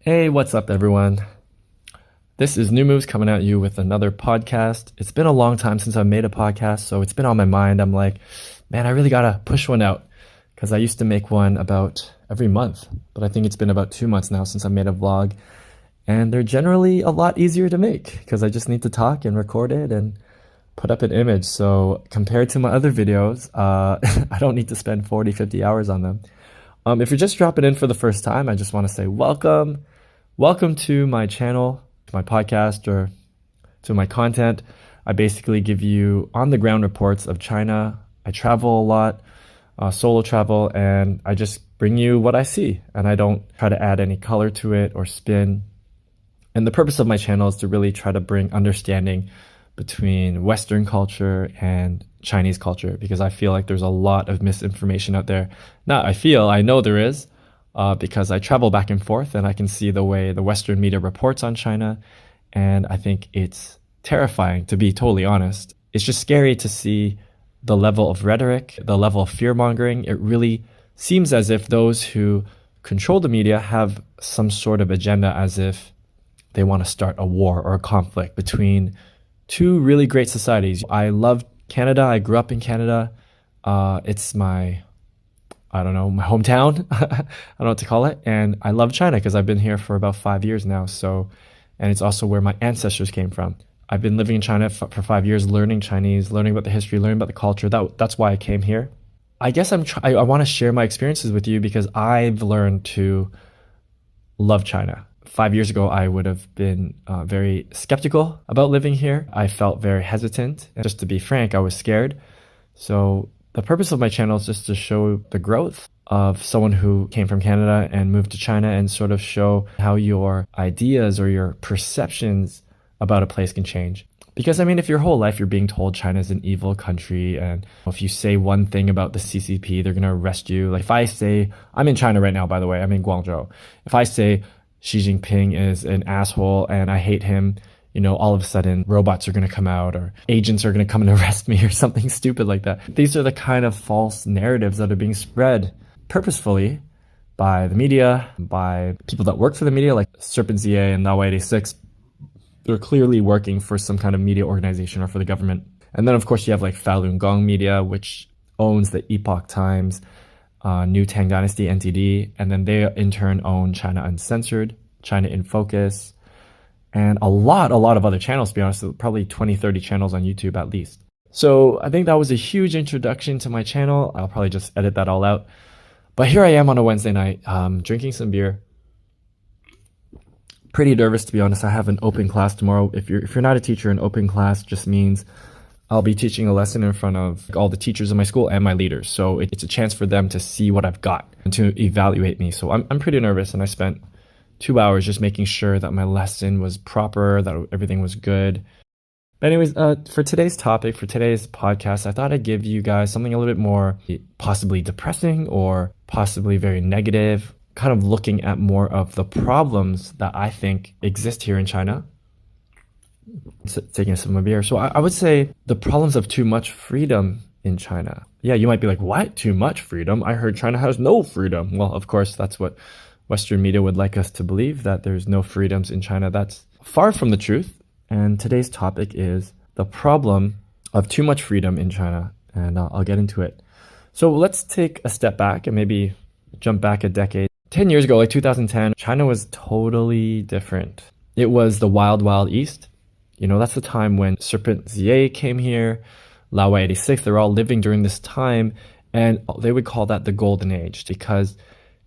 Hey, what's up, everyone? This is Numuves coming at you with another podcast. It's been a long time since I've made a podcast, so it's been on my mind. I'm like, man, I really gotta push one out because I used to make one about every month, but I think it's been about 2 months now since I made a vlog, and they're generally a lot easier to make because I just need to talk and record it and put up an image. So compared to my other videos, I don't need to spend 40, 50 hours on them. If you're just dropping in for the first time, I just want to say welcome. Welcome to my channel, to my podcast, or to my content. I basically give you on-the-ground reports of China. I travel a lot, solo travel, and I just bring you what I see. And I don't try to add any color to it or spin. And the purpose of my channel is to really try to bring understanding between Western culture and Chinese culture, because I feel like there's a lot of misinformation out there. I know there is, because I travel back and forth and I can see the way the Western media reports on China. And I think it's terrifying, to be totally honest. It's just scary to see the level of rhetoric, the level of fear-mongering. It really seems as if those who control the media have some sort of agenda, as if they want to start a war or a conflict between two really great societies. I love Canada. I grew up in Canada. It's my hometown. I don't know what to call it. And I love China because I've been here for about 5 years now. And it's also where my ancestors came from. I've been living in China for 5 years, learning Chinese, learning about the history, learning about the culture. That's why I came here. I guess I want to share my experiences with you because I've learned to love China. 5 years ago, I would have been very skeptical about living here. I felt very hesitant. And just to be frank, I was scared. So the purpose of my channel is just to show the growth of someone who came from Canada and moved to China, and sort of show how your ideas or your perceptions about a place can change. Because if your whole life you're being told China is an evil country, and if you say one thing about the CCP, they're going to arrest you. Like if I say, I'm in China right now, by the way, I'm in Guangzhou. If I say Xi Jinping is an asshole and I hate him, all of a sudden robots are going to come out or agents are going to come and arrest me or something stupid like that. These are the kind of false narratives that are being spread purposefully by the media, by people that work for the media, like Serpentza and Laowhy86. They're clearly working for some kind of media organization or for the government. And then, of course, you have like Falun Gong Media, which owns the Epoch Times, New Tang Dynasty, NTD, and then they in turn own China Uncensored, China in Focus, and a lot of other channels, to be honest, probably 20, 30 channels on YouTube at least. So I think that was a huge introduction to my channel. I'll probably just edit that all out. But here I am on a Wednesday night, drinking some beer. Pretty nervous, to be honest. I have an open class tomorrow. If you're not a teacher, an open class just means I'll be teaching a lesson in front of all the teachers in my school and my leaders. So it's a chance for them to see what I've got and to evaluate me. So I'm pretty nervous, and I spent 2 hours just making sure that my lesson was proper, that everything was good. But anyways, for today's topic, for today's podcast, I thought I'd give you guys something a little bit more possibly depressing or possibly very negative, kind of looking at more of the problems that I think exist here in China. Taking a sip of my beer. So I would say the problems of too much freedom in China. Yeah, you might be like, what? Too much freedom? I heard China has no freedom. Well, of course, that's what Western media would like us to believe, that there's no freedoms in China. That's far from the truth. And today's topic is the problem of too much freedom in China. And I'll get into it. So let's take a step back and maybe jump back a decade. 10 years ago, like 2010, China was totally different. It was the wild, wild east. That's the time when Serpentza came here, Laowhy86, they're all living during this time. And they would call that the golden age because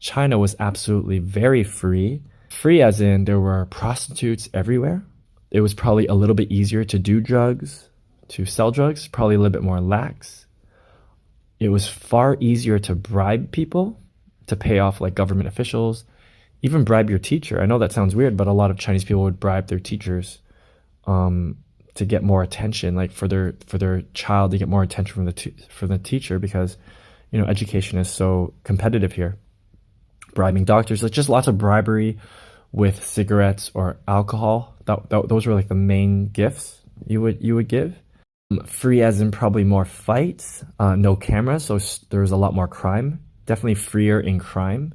China was absolutely very free. Free as in there were prostitutes everywhere. It was probably a little bit easier to do drugs, to sell drugs, probably a little bit more lax. It was far easier to bribe people, to pay off like government officials, even bribe your teacher. I know that sounds weird, but a lot of Chinese people would bribe their teachers to get more attention, like for their child to get more attention from the teacher, because education is so competitive here. Bribing doctors, like just lots of bribery with cigarettes or alcohol. Those were like the main gifts you would give. Free as in probably more fights, no cameras, so there was a lot more crime. Definitely freer in crime.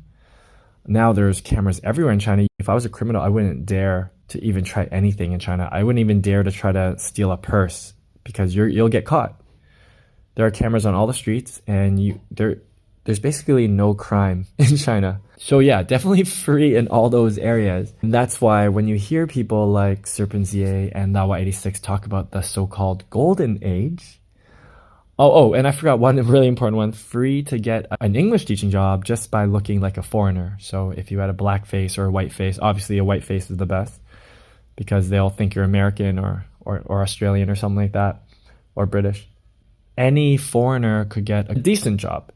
Now there's cameras everywhere in China. If I was a criminal, I wouldn't dare to even try anything in China. I wouldn't even dare to try to steal a purse because you'll get caught. There are cameras on all the streets, and there's basically no crime in China. So yeah, definitely free in all those areas. And that's why when you hear people like Serpentza and Laowhy86 talk about the so-called golden age, and I forgot one really important one, free to get an English teaching job just by looking like a foreigner. So if you had a black face or a white face, obviously a white face is the best because they'll think you're American or Australian or something like that, or British. Any foreigner could get a decent job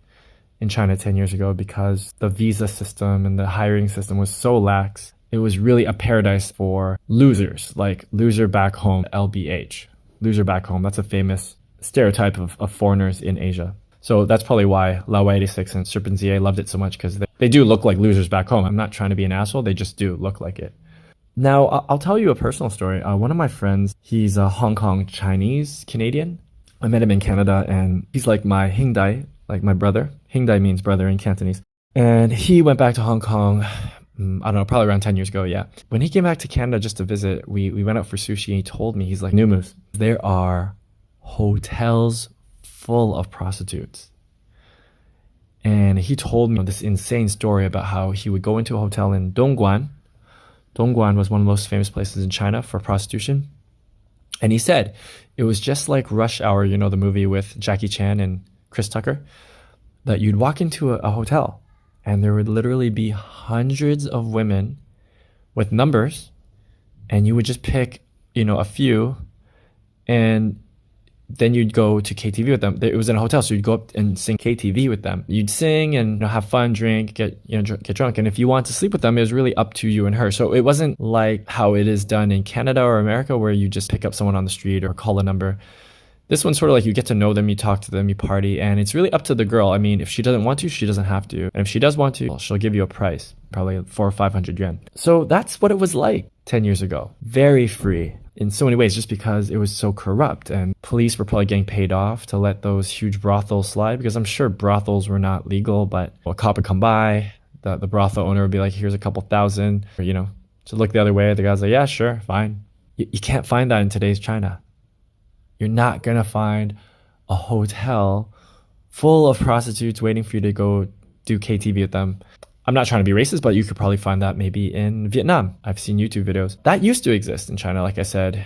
in China 10 years ago because the visa system and the hiring system was so lax. It was really a paradise for losers, like loser back home, LBH. Loser back home, that's a famous stereotype of foreigners in Asia. So that's probably why Laowhy86 and Serpentza loved it so much, because they do look like losers back home. I'm not trying to be an asshole, they just do look like it. Now, I'll tell you a personal story. One of my friends, he's a Hong Kong Chinese Canadian. I met him in Canada, and he's like my Hingdai, like my brother. Hingdai means brother in Cantonese. And he went back to Hong Kong, I don't know, probably around 10 years ago, yeah. When he came back to Canada just to visit, we went out for sushi, and he told me, he's like, Numuves, there are hotels full of prostitutes. And he told me this insane story about how he would go into a hotel in Dongguan. Dongguan was one of the most famous places in China for prostitution. And he said it was just like Rush Hour, you know, the movie with Jackie Chan and Chris Tucker, that you'd walk into a hotel and there would literally be hundreds of women with numbers, and you would just pick, you know, a few, and then you'd go to KTV with them. It was in a hotel, so you'd go up and sing KTV with them. You'd sing and, you know, have fun, drink, get drunk. And if you want to sleep with them, it was really up to you and her. So it wasn't like how it is done in Canada or America, where you just pick up someone on the street or call a number. This one's sort of like you get to know them, you talk to them, you party, and it's really up to the girl. I mean, if she doesn't want to, she doesn't have to. And if she does want to, well, she'll give you a price, probably 400 or 500 yuan. So that's what it was like 10 years ago. Very free in so many ways, just because it was so corrupt, and police were probably getting paid off to let those huge brothels slide, because I'm sure brothels were not legal, but a cop would come by, the brothel owner would be like, here's a couple thousand, or, you know, to look the other way. The guy's like, yeah, sure, fine. You can't find that in today's China. You're not gonna find a hotel full of prostitutes waiting for you to go do KTV with them. I'm not trying to be racist, but you could probably find that maybe in Vietnam. I've seen YouTube videos. That used to exist in China, like I said,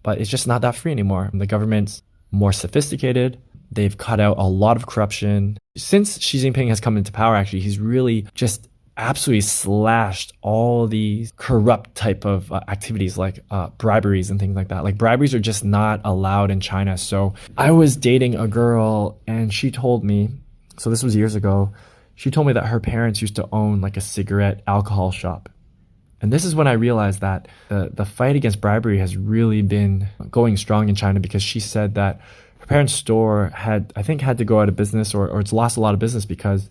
but it's just not that free anymore. The government's more sophisticated. They've cut out a lot of corruption. Since Xi Jinping has come into power, actually, he's really just absolutely slashed all these corrupt type of activities, like briberies and things like that. Like, briberies are just not allowed in China. So I was dating a girl, and she told me, so this was years ago, she told me that her parents used to own like a cigarette alcohol shop. And this is when I realized that the fight against bribery has really been going strong in China, because she said that her parents' store had to go out of business, or it's lost a lot of business, because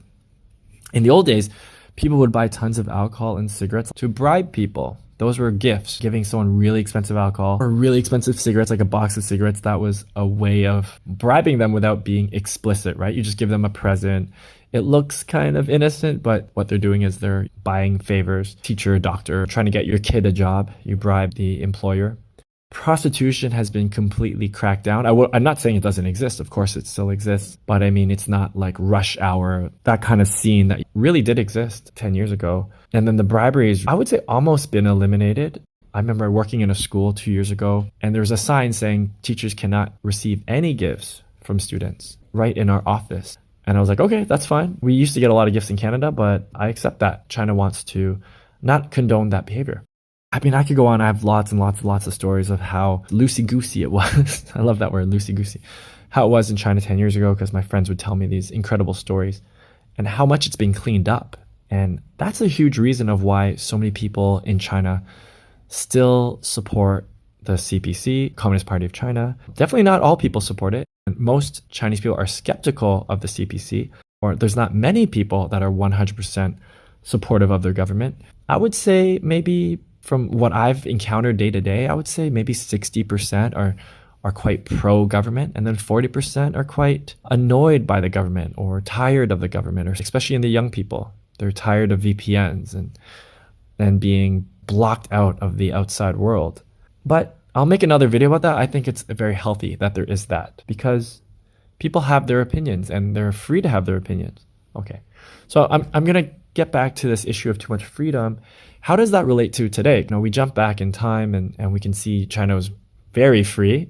in the old days, people would buy tons of alcohol and cigarettes to bribe people. Those were gifts. Giving someone really expensive alcohol or really expensive cigarettes, like a box of cigarettes, that was a way of bribing them without being explicit, right? You just give them a present. It looks kind of innocent, but what they're doing is they're buying favors. Teacher, doctor, trying to get your kid a job. You bribe the employer. Prostitution has been completely cracked down. I'm not saying it doesn't exist. Of course, it still exists. But I mean, it's not like Rush Hour, that kind of scene that really did exist 10 years ago. And then the briberies, I would say, almost been eliminated. I remember working in a school 2 years ago, and there was a sign saying teachers cannot receive any gifts from students right in our office. And I was like, okay, that's fine. We used to get a lot of gifts in Canada, but I accept that. China wants to not condone that behavior. I mean, I could go on. I have lots and lots and lots of stories of how loosey-goosey it was. I love that word, loosey-goosey. How it was in China 10 years ago, because my friends would tell me these incredible stories, and how much it's been cleaned up. And that's a huge reason of why so many people in China still support the CPC, Communist Party of China. Definitely not all people support it. Most Chinese people are skeptical of the CPC, or there's not many people that are 100% supportive of their government. I would say maybe from what I've encountered day to day, I would say maybe 60% are quite pro-government, and then 40% are quite annoyed by the government or tired of the government, or especially in the young people. They're tired of VPNs and being blocked out of the outside world. But I'll make another video about that. I think it's very healthy that there is that, because people have their opinions and they're free to have their opinions. Okay, so I'm gonna get back to this issue of too much freedom. How does that relate to today? You know, we jump back in time and we can see China was very free.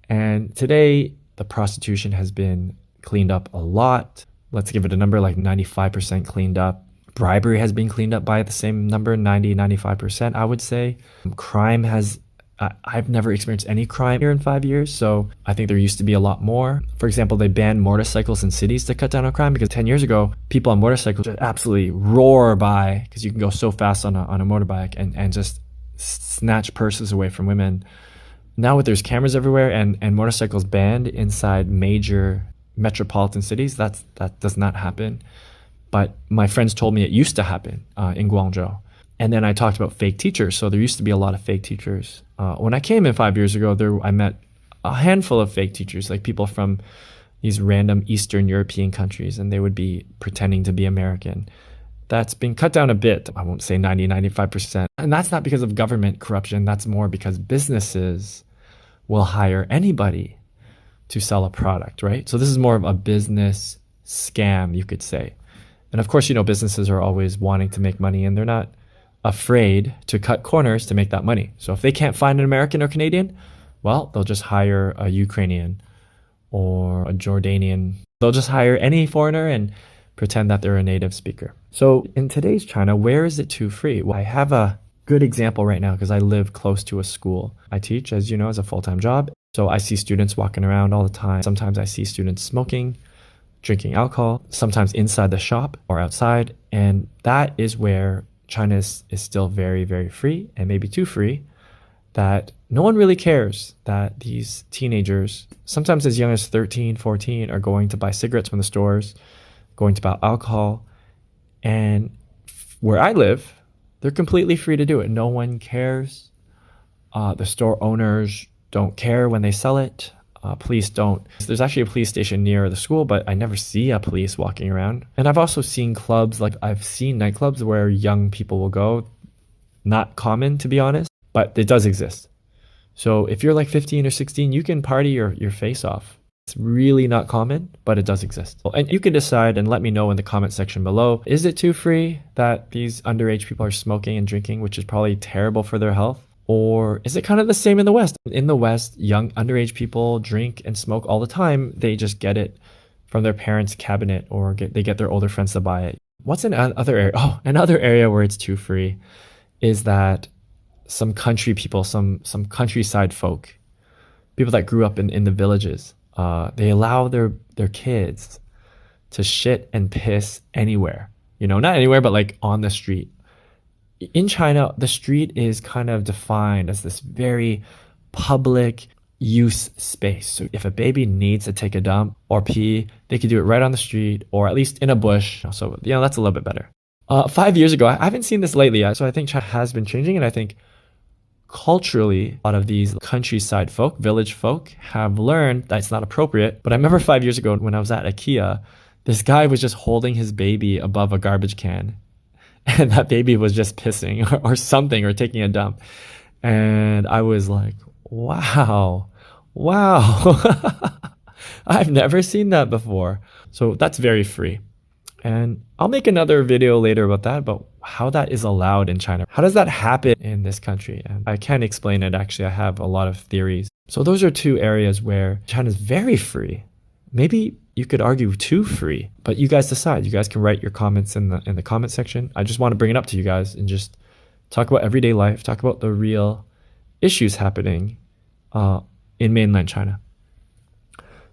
And today the prostitution has been cleaned up a lot. Let's give it a number, like 95% cleaned up. Bribery has been cleaned up by the same number, 95%, I would say. Crime has, I've never experienced any crime here in 5 years, so I think there used to be a lot more. For example, they banned motorcycles in cities to cut down on crime, because 10 years ago, people on motorcycles just absolutely roar by, because you can go so fast on a motorbike and just snatch purses away from women. Now there's cameras everywhere and motorcycles banned inside major metropolitan cities, that does not happen. But my friends told me it used to happen in Guangzhou. And then I talked about fake teachers. So there used to be a lot of fake teachers. When I came in 5 years ago, I met a handful of fake teachers, like people from these random Eastern European countries, and they would be pretending to be American. That's been cut down a bit. I won't say 95%. And that's not because of government corruption. That's more because businesses will hire anybody to sell a product, right? So this is more of a business scam, you could say. And of course, you know, businesses are always wanting to make money, and they're not afraid to cut corners to make that money. So if they can't find an American or Canadian, well, they'll just hire a Ukrainian or a Jordanian. They'll just hire any foreigner and pretend that they're a native speaker. So in today's China, where is it too free? Well, I have a good example right now because I live close to a school. I teach, as you know, as a full-time job. So I see students walking around all the time. Sometimes I see students smoking, drinking alcohol, sometimes inside the shop or outside. And that is where China is still very, very free, and maybe too free, that no one really cares that these teenagers, sometimes as young as 13, 14, are going to buy cigarettes from the stores, going to buy alcohol. And where I live, they're completely free to do it. No one cares. The store owners don't care when they sell it. Police don't. There's actually a police station near the school, but I never see a police walking around. And I've also seen clubs, like I've seen nightclubs where young people will go. Not common, to be honest, but it does exist. So if you're like 15 or 16, you can party your face off. It's really not common, but it does exist. And you can decide and let me know in the comment section below. Is it too free that these underage people are smoking and drinking, which is probably terrible for their health? Or is it kind of the same in the West? In the West, young underage people drink and smoke all the time. They just get it from their parents' cabinet, or they get their older friends to buy it. What's another area? Oh, another area where it's too free is that some country people, some countryside folk, people that grew up in the villages, they allow their kids to shit and piss anywhere. You know, not anywhere, but like on the street. In China, the street is kind of defined as this very public use space. So if a baby needs to take a dump or pee, they could do it right on the street, or at least in a bush. So, you know, that's a little bit better. 5 years ago, I haven't seen this lately yet. So I think China has been changing. And I think culturally, a lot of these countryside folk, village folk, have learned that it's not appropriate. But I remember 5 years ago when I was at IKEA, this guy was just holding his baby above a garbage can. And that baby was just pissing or something, or taking a dump. And I was like, wow. I've never seen that before. So that's very free. And I'll make another video later about that, about how that is allowed in China. How does that happen in this country? And I can't explain it. Actually, I have a lot of theories. So those are two areas where China is very free. Maybe you could argue too free, but you guys decide. You guys can write your comments in the comment section. I just want to bring it up to you guys and just talk about everyday life, talk about the real issues happening in mainland China.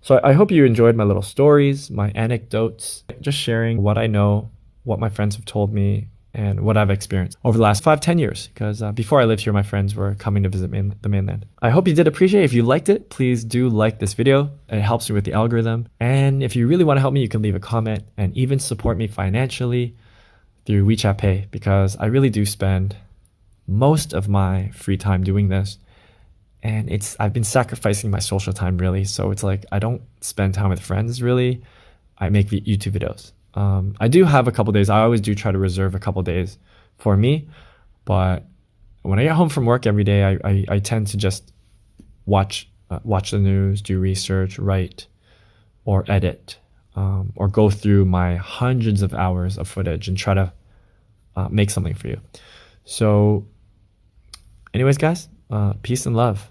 So I hope you enjoyed my little stories, my anecdotes, just sharing what I know, what my friends have told me, and what I've experienced over the last 5-10 years. Because before I lived here, my friends were coming to visit the mainland. I hope you did appreciate it. If you liked it, please do like this video. It helps me with the algorithm. And if you really want to help me, you can leave a comment and even support me financially through WeChat Pay, because I really do spend most of my free time doing this. And I've been sacrificing my social time, really. So it's like I don't spend time with friends, really. I make YouTube videos. I do have a couple days. I always do try to reserve a couple days for me, but when I get home from work every day, I tend to just watch the news, do research, write, or edit, or go through my hundreds of hours of footage and try to make something for you. So anyways, guys, peace and love.